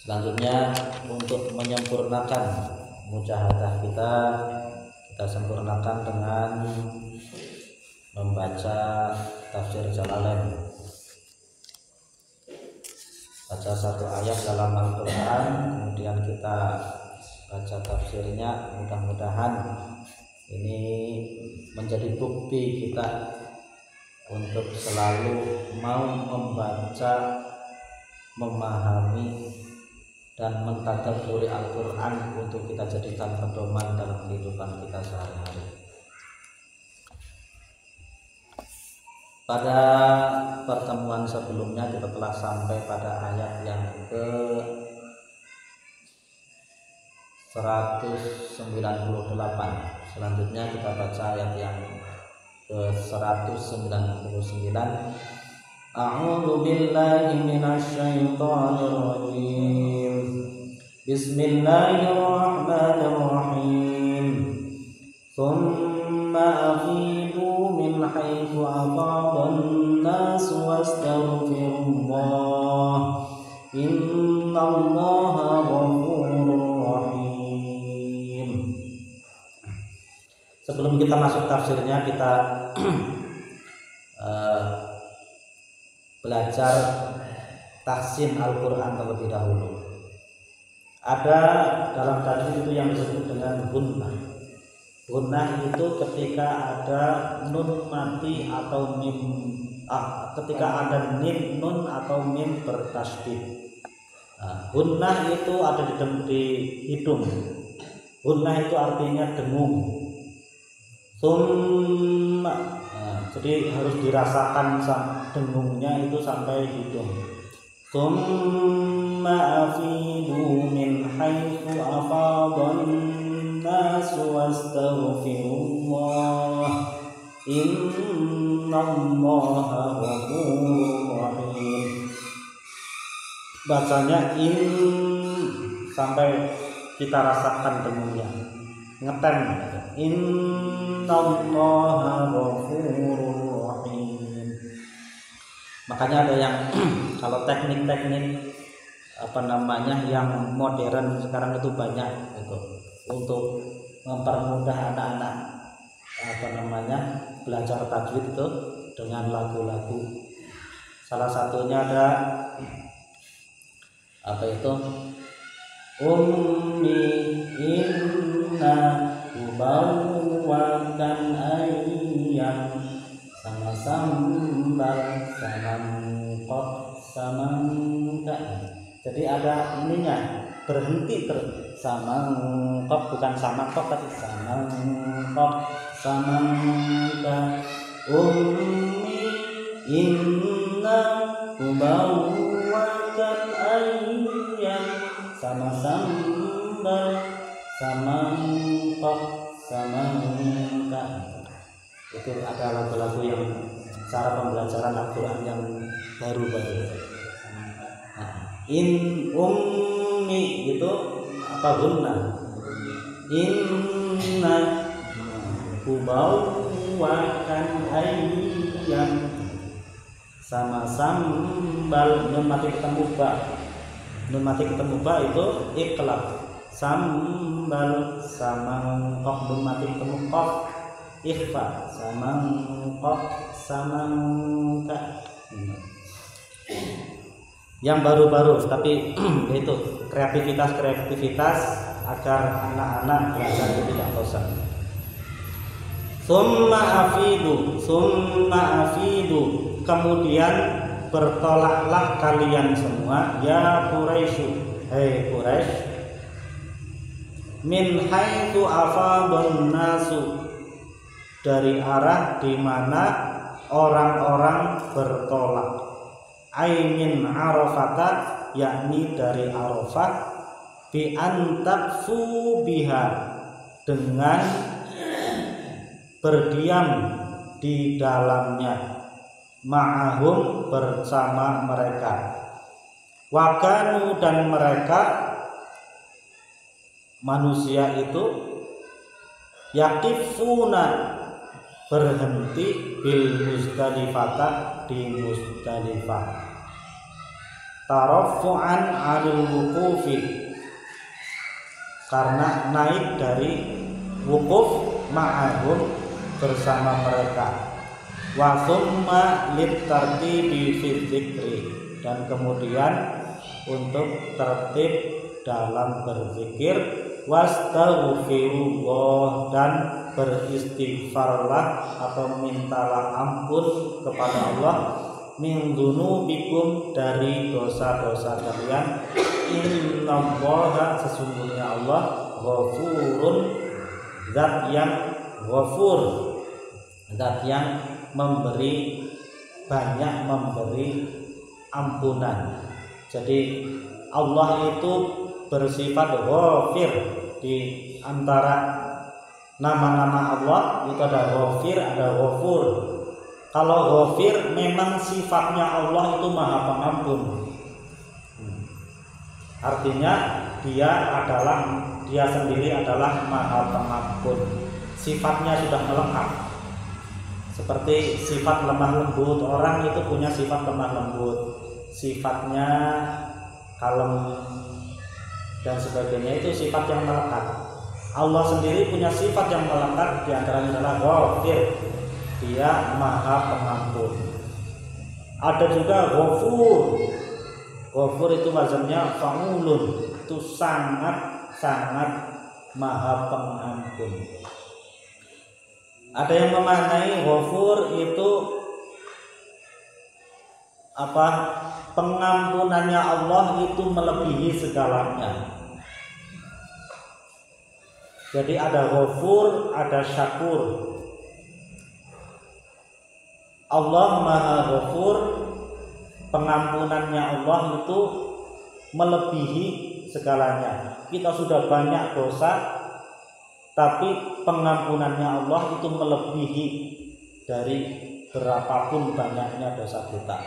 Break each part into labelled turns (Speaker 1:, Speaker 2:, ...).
Speaker 1: Selanjutnya untuk menyempurnakan mujahadah kita sempurnakan dengan membaca tafsir Jalalain. Baca satu ayat dalam Al-Quran, kemudian kita baca tafsirnya. Mudah-mudahan ini menjadi bukti kita untuk selalu mau membaca, memahami dan mentadabburi Al-Quran untuk kita jadikan pedoman dalam kehidupan kita sehari-hari. Pada pertemuan sebelumnya kita telah sampai pada ayat yang ke 198. Selanjutnya kita baca ayat yang ke 199. A'udzu billahi minasy syaithanir rajim. Bismillahirrahmanirrahim. Tsumma afidu min haitsu afadhan nas wastaghfirullah. Innallaha ghafurur rahim. Sebelum kita masuk tafsirnya, kita belajar tahsin Al-Quran terlebih dahulu. Ada dalam tajwid itu yang disebut dengan gunnah. Gunnah itu ketika ada nun mati atau mim, ketika ada nun atau mim bertasydid. Gunnah itu ada di hidung. Gunnah itu artinya dengung. Summa, jadi harus dirasakan dengungnya itu sampai hidung. Tsumma afidu min haitsu afadhan nas wastaghfirullah. Innallaha ghafurur rahim. Bacanya in sampai kita rasakan dengungnya. Ngetem. Innallaha ghafurur rahim. Makanya ada yang kalau teknik-teknik yang modern sekarang itu banyak itu untuk mempermudah anak-anak belajar tajwid itu dengan lagu-lagu. Salah satunya ada Ummi inna ubawwakan ayyam sama sambal sama mangkok sama muka. Jadi ada ininya, berhenti sama mangkok, bukan sama kok tapi sama mangkok sama muka. Ummi inna ubawwakan ayyam sama sambal sama mangkok sama muka. Itu ada lagu-lagu yang cara pembelajaran Al-Quran yang baru-baru. In ummi itu apa guna? Inna kubawwakan ayyam sama sambal. Nun mati ketemu ba. Nun mati ketemu ba itu iqlab. Sambal sama kok. Nun mati ketemu qaf ikhfa sama kok sama muka. Yang baru-baru, tapi itu kreativitas agar anak-anak belajar tidak bosan. Summa afidu, kemudian bertolaklah kalian semua, ya Quraisy, hei Quraisy, min haitsu afadun nasu, dari arah di mana orang-orang bertolak. Aimin Arafata, yakni dari Arafat, bi antaqfu biha, dengan berdiam di dalamnya, ma'ahum, bersama mereka. Wakanu, dan mereka manusia itu yakifuna, berhenti bil Muzdalifata, di Muzdalifah. tarafu'an 'anil wuqufi, karena naik dari wukuf ma'ahum, bersama mereka. Wa thumma litartibi fi dzikri, dan kemudian untuk tertib dalam berzikir. Wastaghfirullah, dan beristighfarlah atau mintalah ampun kepada Allah. Min dzunubikum, dari dosa-dosa kalian. Innallaha, sesungguhnya Allah, ghafurun, zat yang ghafur, zat yang memberi, banyak memberi ampunan. Jadi Allah itu bersifat ghafir. Di antara nama-nama Allah itu ada ghafir, ada ghafur. Kalau ghafir memang sifatnya Allah itu maha pengampun. Artinya dia sendiri adalah maha pengampun. Sifatnya sudah melekat. Seperti sifat lemah lembut, orang itu punya sifat lemah lembut, sifatnya kalem dan sebagainya, itu sifat yang melekat. Allah sendiri punya sifat yang melekat, di antaranya adalah ghafir, dia maha pengampun. Ada juga ghafur. Ghafur itu wazannya fa'ulun, itu sangat maha pengampun. Ada yang memaknai ghafur itu pengampunannya Allah itu melebihi segalanya. Jadi ada ghafur, ada syakur. Allah maha ghafur, pengampunannya Allah itu melebihi segalanya. Kita sudah banyak dosa, tapi pengampunannya Allah itu melebihi dari berapapun banyaknya dosa kita.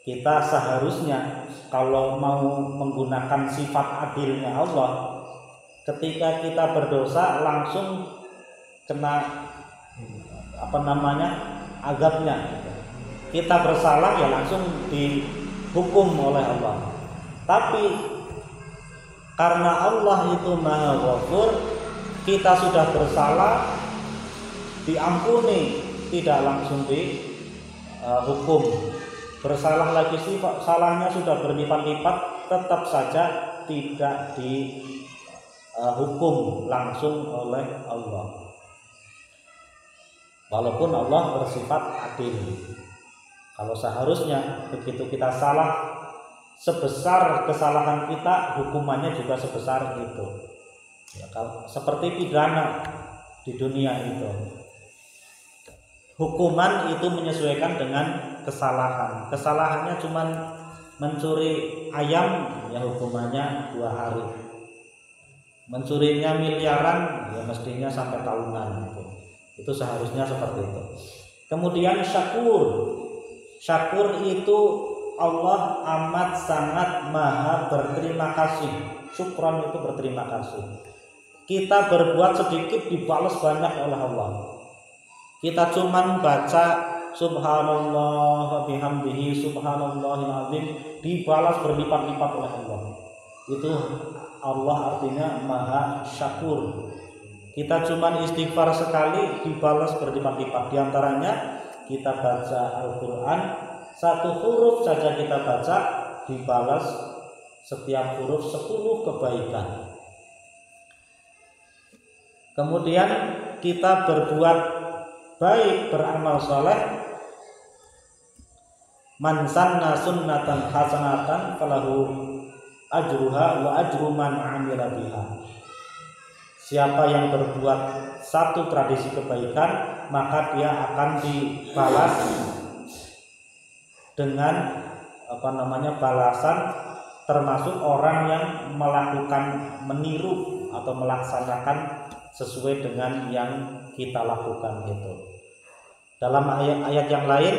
Speaker 1: Kita seharusnya kalau mau menggunakan sifat adilnya Allah, ketika kita berdosa langsung kena azabnya. Kita bersalah ya langsung dihukum oleh Allah. Tapi karena Allah itu maha ghafur, kita sudah bersalah diampuni, tidak langsung dihukum. Bersalah lagi, salahnya sudah berlipat-lipat, tetap saja tidak dihukum langsung oleh Allah. Walaupun Allah bersifat adil. Kalau seharusnya begitu kita salah, sebesar kesalahan kita, hukumannya juga sebesar itu. Ya, seperti pidana di dunia itu, hukuman itu menyesuaikan dengan kesalahan. Kesalahannya cuma mencuri ayam, ya hukumannya 2 hari. Mencurinya miliaran, ya mestinya sampai tahunan. Itu seharusnya seperti itu. Kemudian syakur. Syakur itu Allah amat sangat maha berterima kasih. Syukron itu berterima kasih. Kita berbuat sedikit dibalas banyak oleh Allah. Kita cuman baca subhanallah wa bihamdihi subhanallahil azim, dibalas berlipat-lipat oleh Allah. Itu Allah artinya maha syakur. Kita cuman istighfar sekali dibalas berlipat-lipat. Di antaranya kita baca Al-Quran, 1 huruf saja kita baca dibalas setiap huruf 10 kebaikan. Kemudian kita berbuat baik, beramal soleh, man sanna sunnatan hasanatan falahu ajruha wa ajru man amila biha. Siapa yang berbuat satu tradisi kebaikan, maka dia akan dibalas dengan balasan, termasuk orang yang meniru atau melaksanakan sesuai dengan yang kita lakukan itu. Dalam ayat yang lain,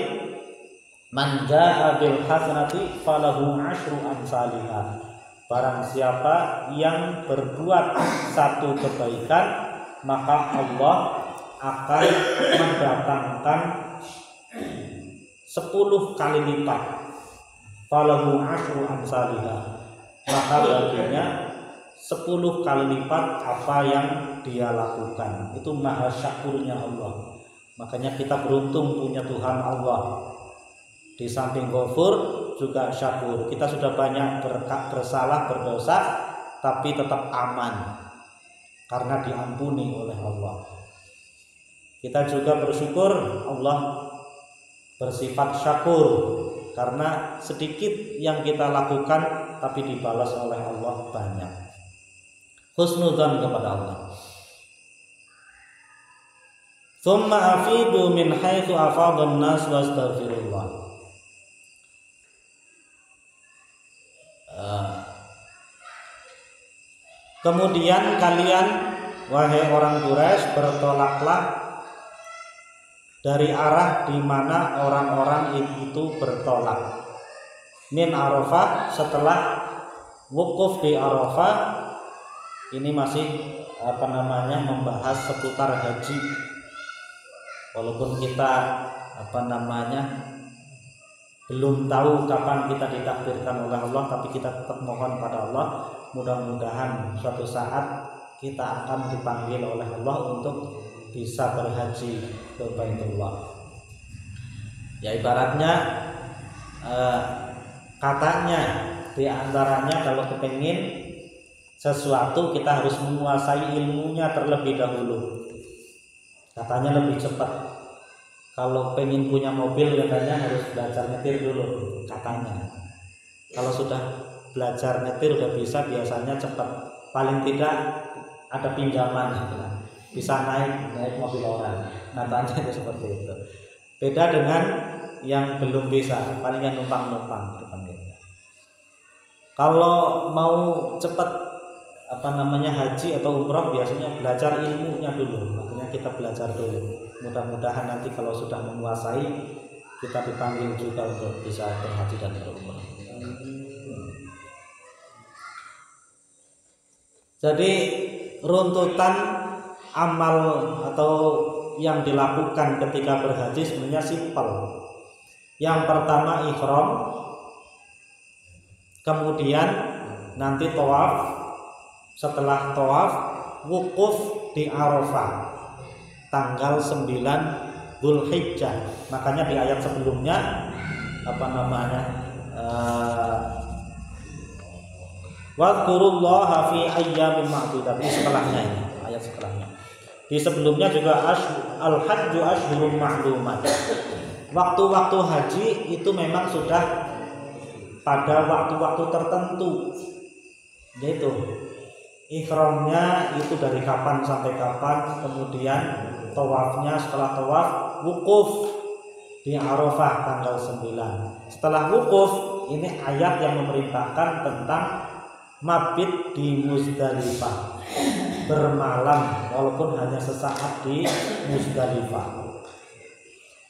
Speaker 1: man jaa bil hasanati falahu asyru amsalihha. Barang siapa yang berbuat satu kebaikan, maka Allah akan mendatangkan 10 kali lipat. falahu asyru amsalihha, maka baginya 10 kali lipat apa yang dia lakukan. Itu maha syakurnya Allah. Makanya kita beruntung punya Tuhan Allah. Di samping ghafur juga syakur. Kita sudah banyak bersalah, berdosa, tapi tetap aman karena diampuni oleh Allah. Kita juga bersyukur Allah bersifat syakur karena sedikit yang kita lakukan tapi dibalas oleh Allah banyak. Husnudzan kepada Allah. Tsumma afidu min haitsu afadhan nas wastaghfirullah. Kemudian kalian wahai orang Quraisy bertolaklah dari arah di mana orang-orang itu bertolak. Min Arafah, setelah wukuf di Arafah. Ini masih membahas seputar haji. Walaupun kita belum tahu kapan kita ditakdirkan oleh Allah, tapi kita tetap mohon pada Allah, mudah-mudahan suatu saat kita akan dipanggil oleh Allah untuk bisa berhaji ke Baitullah. Ya ibaratnya katanya di antaranya kalau kepengin sesuatu kita harus menguasai ilmunya terlebih dahulu. Katanya lebih cepat. Kalau pengen punya mobil katanya harus belajar nyetir dulu katanya. Kalau sudah belajar nyetir udah bisa biasanya cepat. Paling tidak ada pinjaman bisa naik mobil orang. Katanya itu seperti itu. Beda dengan yang belum bisa, palingan numpang-numpang. Kalau mau cepat haji atau umroh biasanya belajar ilmunya dulu. Makanya kita belajar dulu. Mudah-mudahan nanti kalau sudah menguasai kita dipanggil juga untuk bisa berhaji dan berumrah. Jadi runtutan amal atau yang dilakukan ketika berhaji sebenarnya simpel. Yang pertama ihram, kemudian nanti tawaf. Setelah tawaf wukuf di Arafah tanggal 9 Dzulhijjah. Makanya di ayat sebelumnya wadhkurullaha fi ayyamin ma'dudat. Di setelahnya ini, ayat setelahnya. Di sebelumnya juga al-hajju ashhurum ma'lumat. Waktu-waktu haji itu memang sudah pada waktu-waktu tertentu. Yaitu ihramnya itu dari kapan sampai kapan, kemudian tawafnya setelah tawaf wukuf di Arafah tanggal 9. Setelah wukuf ini ayat yang memerintahkan tentang mabit di Muzdalifah, bermalam walaupun hanya sesaat di Muzdalifah.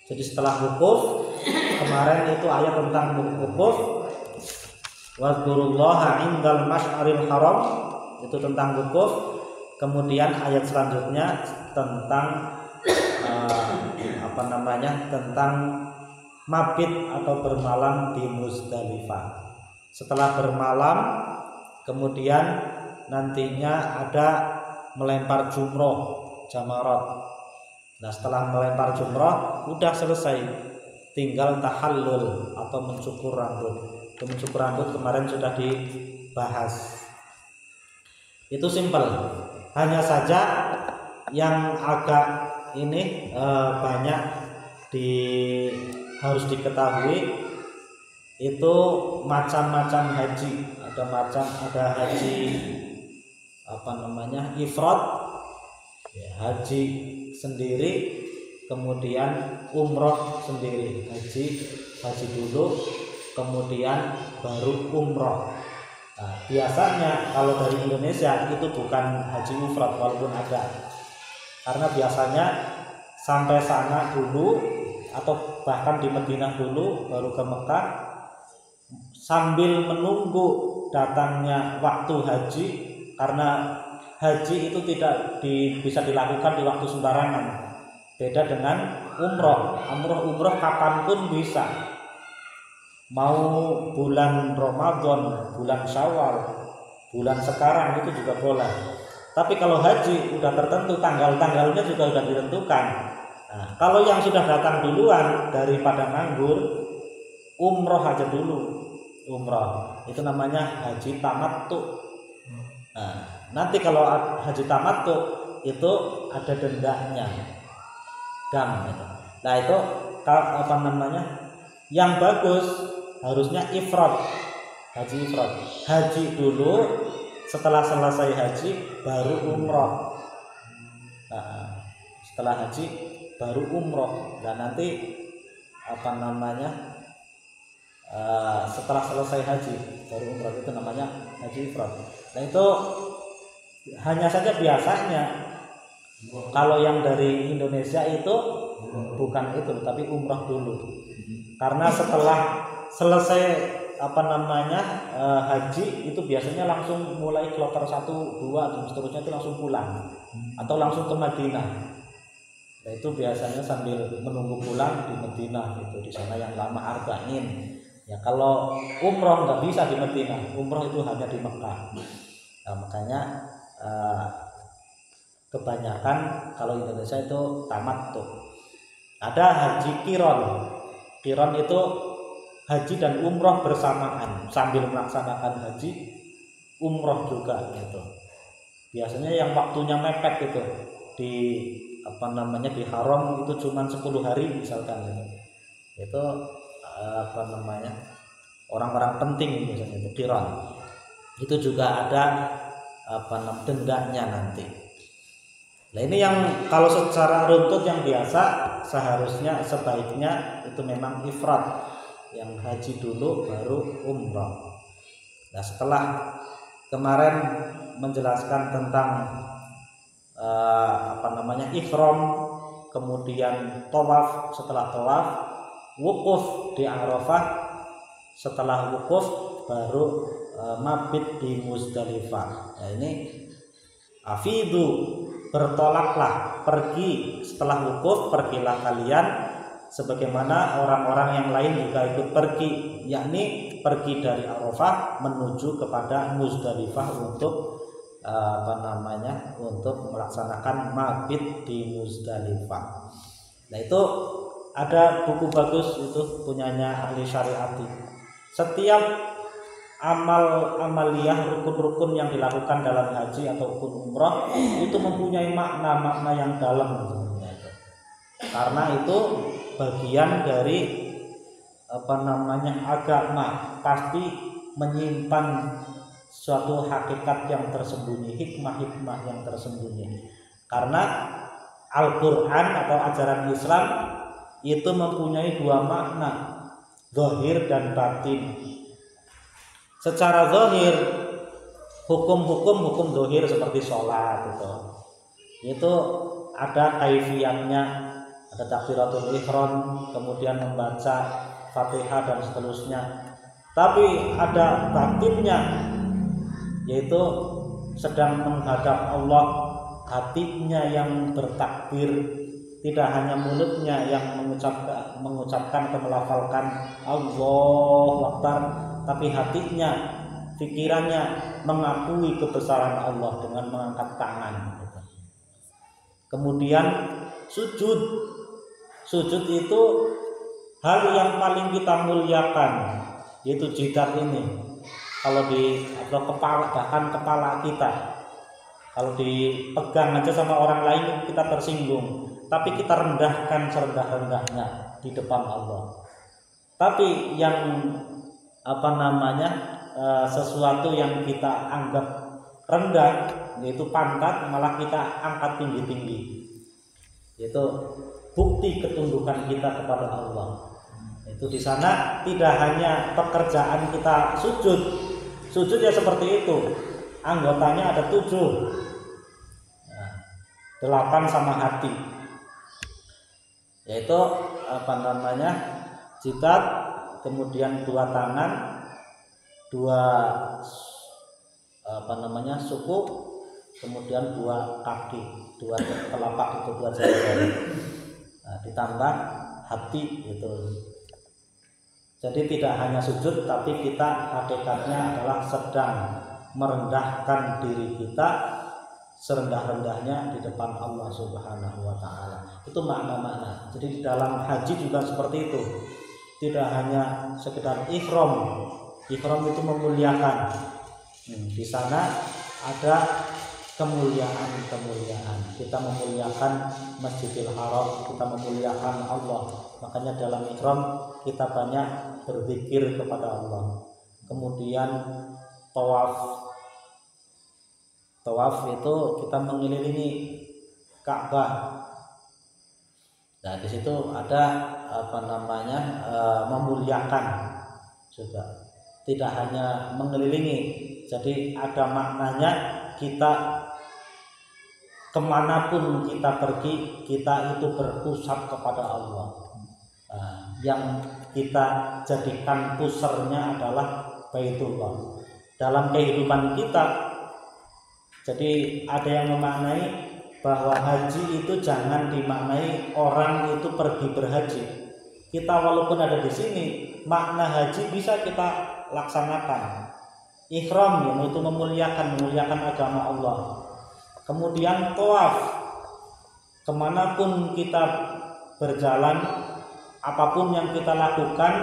Speaker 1: Jadi setelah wukuf, kemarin itu ayat tentang wukuf, wadhkurullaha indal masy'aril haram, itu tentang wukuf. Kemudian ayat selanjutnya tentang tentang mabit atau bermalam di Muzdalifah. Setelah bermalam kemudian nantinya ada melempar jumroh, jamarat. Nah setelah melempar jumroh udah selesai, tinggal tahallul atau mencukur rambut. Mencukur rambut kemarin sudah dibahas. Itu simpel. Hanya saja yang agak ini banyak harus diketahui itu macam-macam haji. Ada haji ifrad, ya, haji sendiri, kemudian umroh sendiri. Haji dulu, kemudian baru umroh. Nah, biasanya kalau dari Indonesia itu bukan haji ifrad walaupun ada, karena biasanya sampai sana dulu atau bahkan di Madinah dulu baru ke Mekah, sambil menunggu datangnya waktu haji, karena haji itu tidak bisa dilakukan di waktu sembarangan. Beda dengan umroh. Umroh kapanpun bisa, mau bulan Ramadan, bulan Syawal, bulan sekarang itu juga boleh. Tapi kalau haji udah tertentu, tanggal-tanggalnya juga sudah ditentukan. Nah, kalau yang sudah datang duluan daripada nganggur, umroh aja dulu. Umroh itu namanya haji tamattu. Nah, nanti kalau haji tamattu itu ada dendanya, dam gitu. Nah itu apa namanya? Yang bagus harusnya ifrad, haji ifrad. Haji dulu, setelah selesai haji baru umroh. Nah, setelah haji baru umroh. Dan nanti apa namanya? Setelah selesai haji baru umroh, itu namanya haji ifrad. Nah itu hanya saja biasanya kalau yang dari Indonesia itu bukan itu, tapi umroh dulu. Karena setelah selesai apa namanya haji itu biasanya langsung mulai kloter 1, 2 dan seterusnya itu langsung pulang atau langsung ke Madinah. Nah itu biasanya sambil menunggu pulang di Madinah, itu di sana yang lama arba'in. Ya kalau umroh nggak bisa di Madinah, umroh itu hanya di Mekah. Nah makanya kebanyakan kalau Indonesia itu tamattu. Ada haji qiron. Qiron itu haji dan umroh bersamaan, sambil melaksanakan haji umroh juga gitu. Biasanya yang waktunya mepet gitu, di apa namanya di haram itu cuma 10 hari misalkan gitu. Itu apa namanya orang-orang penting biasanya itu qiron. Itu juga ada apa namanya dendanya nanti. Nah ini yang kalau secara runtut yang biasa seharusnya sebaiknya itu memang ifrad, yang haji dulu baru umroh. Nah setelah kemarin menjelaskan tentang apa namanya ihram, kemudian tawaf, setelah tawaf wukuf di Arafah, setelah wukuf baru mabit di Muzdalifah. Nah ini afidu, bertolaklah, pergi setelah wukuf, pergilah kalian sebagaimana orang-orang yang lain juga ikut pergi, yakni pergi dari Arafah menuju kepada Muzdalifah untuk apa namanya untuk melaksanakan mabit di Muzdalifah. Nah itu ada buku bagus itu punyanya ahli syariati. Setiap amaliyah, rukun-rukun yang dilakukan dalam haji ataupun umrah itu mempunyai makna-makna yang dalam sebenarnya. Karena itu bagian dari apa namanya agama, pasti menyimpan suatu hakikat yang tersembunyi, hikmah-hikmah yang tersembunyi. Karena Al-Quran atau ajaran Islam itu mempunyai dua makna, zahir dan batin. Secara zahir hukum zahir seperti sholat itu ada kaifiyatnya, ada takbiratul ihram, kemudian membaca Fatihah dan seterusnya. Tapi ada batinnya, yaitu sedang menghadap Allah, hatinya yang bertakbir, tidak hanya mulutnya yang mengucapkan atau melafalkan Allahu Akbar, tapi hatinya, pikirannya mengakui kebesaran Allah dengan mengangkat tangan. Kemudian sujud itu hal yang paling kita muliakan, yaitu jidat ini. Kalau di atau kepala, bahkan kepala kita, kalau dipegang aja sama orang lain kita tersinggung, tapi kita rendahkan serendah-rendahnya di depan Allah. Tapi yang apa namanya sesuatu yang kita anggap rendah, yaitu pantat, malah kita angkat tinggi-tinggi. Itu bukti ketundukan kita kepada Allah. Itu di sana tidak hanya pekerjaan kita sujud ya seperti itu, anggotanya ada 7, 8 sama hati, yaitu apa namanya jidat, kemudian 2 tangan, 2 apa namanya suku, kemudian 2 kaki, 2 telapak itu 2 jari, ditambah hati itu. Jadi tidak hanya sujud, tapi kita hakikatnya adalah sedang merendahkan diri kita serendah-rendahnya di depan Allah Subhanahu wa taala. Itu makna-makna. Jadi di dalam haji juga seperti itu. Tidak hanya sekedar ihram. Ihram itu memuliakan. Di sana ada kemuliaan. Kita memuliakan Masjidil Haram, kita memuliakan Allah. Makanya dalam ihram kita banyak berzikir kepada Allah. Kemudian tawaf itu kita mengelilingi Ka'bah. Nah, di situ ada memuliakan juga. Tidak hanya mengelilingi, jadi ada maknanya kita kemanapun kita pergi, kita itu berpusat kepada Allah. Yang kita jadikan pusarnya adalah Baitullah. Dalam kehidupan kita, jadi ada yang memaknai bahwa haji itu jangan dimaknai orang itu pergi berhaji. Kita walaupun ada di sini, makna haji bisa kita laksanakan. Ihram yaitu memuliakan agama Allah. Kemudian tawaf, kemanapun kita berjalan, apapun yang kita lakukan,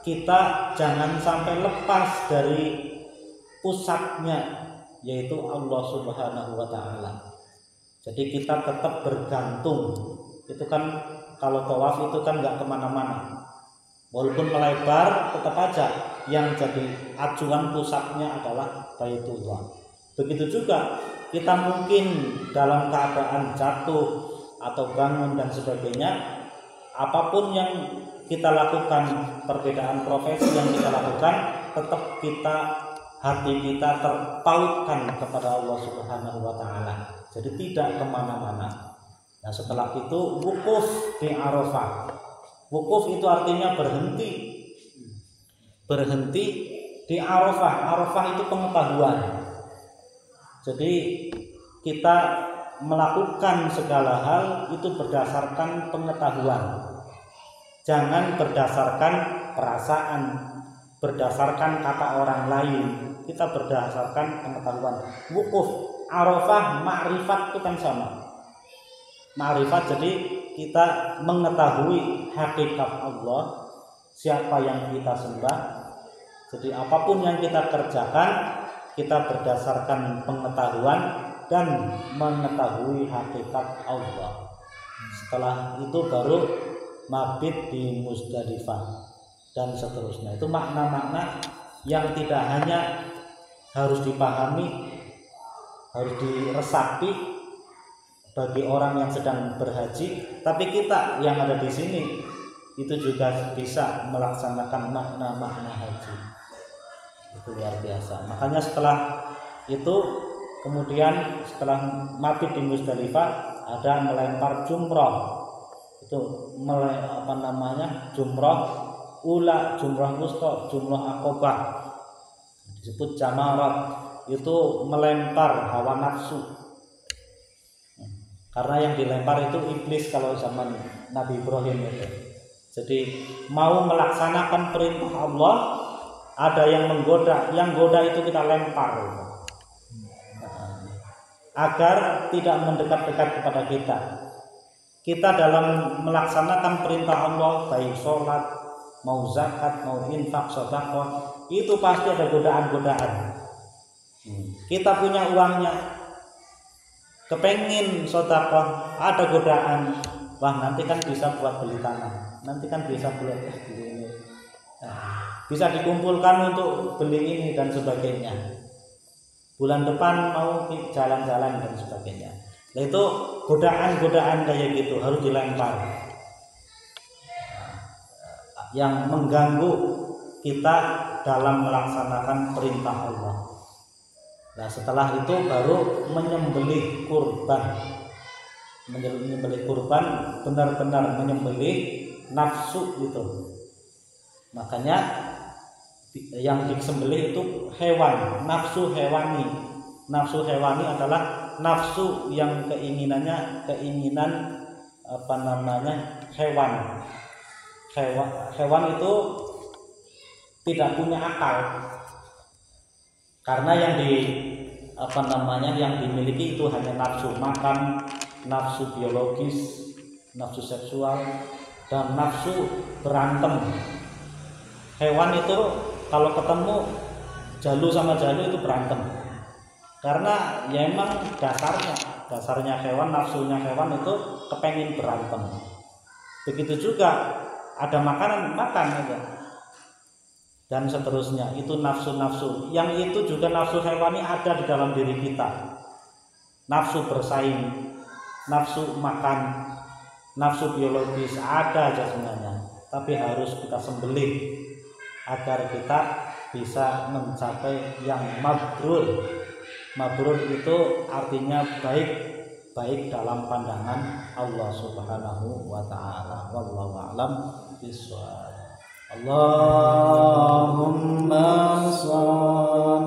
Speaker 1: kita jangan sampai lepas dari pusatnya, yaitu Allah Subhanahu wa taala. Jadi kita tetap bergantung. Itu kan kalau tawaf itu kan nggak kemana-mana. Walaupun melebar, tetap aja yang jadi acuan pusatnya adalah Baitullah. Begitu juga kita mungkin dalam keadaan jatuh atau bangun dan sebagainya, apapun yang kita lakukan, perbedaan profesi yang kita lakukan, tetap hati kita terpautkan kepada Allah Subhanahu wa taala. Jadi tidak kemana-mana. Nah, setelah itu wukuf di Arafah. Wukuf itu artinya berhenti di Arafah. Arafah itu pengetahuan. Jadi kita melakukan segala hal itu berdasarkan pengetahuan. Jangan berdasarkan perasaan, berdasarkan kata orang lain. Kita berdasarkan pengetahuan. Wukuf, Arafah, ma'rifat itu kan sama. Ma'rifat jadi kita mengetahui hakikat Allah, siapa yang kita sembah. Jadi apapun yang kita kerjakan, kita berdasarkan pengetahuan dan mengetahui hakikat Allah. Setelah itu baru mabit di Muzdalifah dan seterusnya. Itu makna-makna yang tidak hanya harus dipahami, harus diresapi bagi orang yang sedang berhaji, tapi kita yang ada di sini itu juga bisa melaksanakan makna-makna haji. Itu luar biasa. Makanya setelah itu kemudian setelah mabit di Muzdalifah ada melempar jumrah. Itu jumrah ula, jumrah wusta, jumrah aqobah, disebut jamarat. Itu melempar hawa nafsu. Karena yang dilempar itu iblis kalau zaman Nabi Ibrahim itu. Jadi mau melaksanakan perintah Allah, ada yang menggoda, yang goda itu kita lempar agar tidak mendekat-dekat kepada kita. Kita dalam melaksanakan perintah Allah, baik sholat, mau zakat, mau infak, sedekah, itu pasti ada godaan-godaan. Kita punya uangnya, kepengin sedekah, ada godaan. Wah, nanti kan bisa buat beli tanah, nanti kan bisa buat beli ini, bisa dikumpulkan untuk beli ini dan sebagainya. Bulan depan mau jalan-jalan dan sebagainya. Nah, itu godaan-godaan kayak gitu harus dilempar, yang mengganggu kita dalam melaksanakan perintah Allah. Nah, setelah itu baru menyembelih kurban. Menyembelih kurban benar-benar menyembelih nafsu itu. Makanya yang disembelih itu hewan, nafsu hewani. Nafsu hewani adalah nafsu yang keinginan hewan. Hewan itu tidak punya akal. Karena yang yang dimiliki itu hanya nafsu makan, nafsu biologis, nafsu seksual, dan nafsu berantem. Hewan itu kalau ketemu jalu sama jalu itu berantem. Karena ya emang dasarnya hewan, nafsunya hewan itu kepengen berantem. Begitu juga ada makanan makan aja. Dan seterusnya, itu nafsu-nafsu. Yang itu juga nafsu hewani ada di dalam diri kita. Nafsu bersaing, nafsu makan, nafsu biologis ada aja sebenarnya. Tapi harus kita sembelih agar kita bisa mencapai yang mabrur. Mabrur itu artinya baik dalam pandangan Allah Subhanahu wa taala. Wallahu a'lam bishawab. Allahumma shalli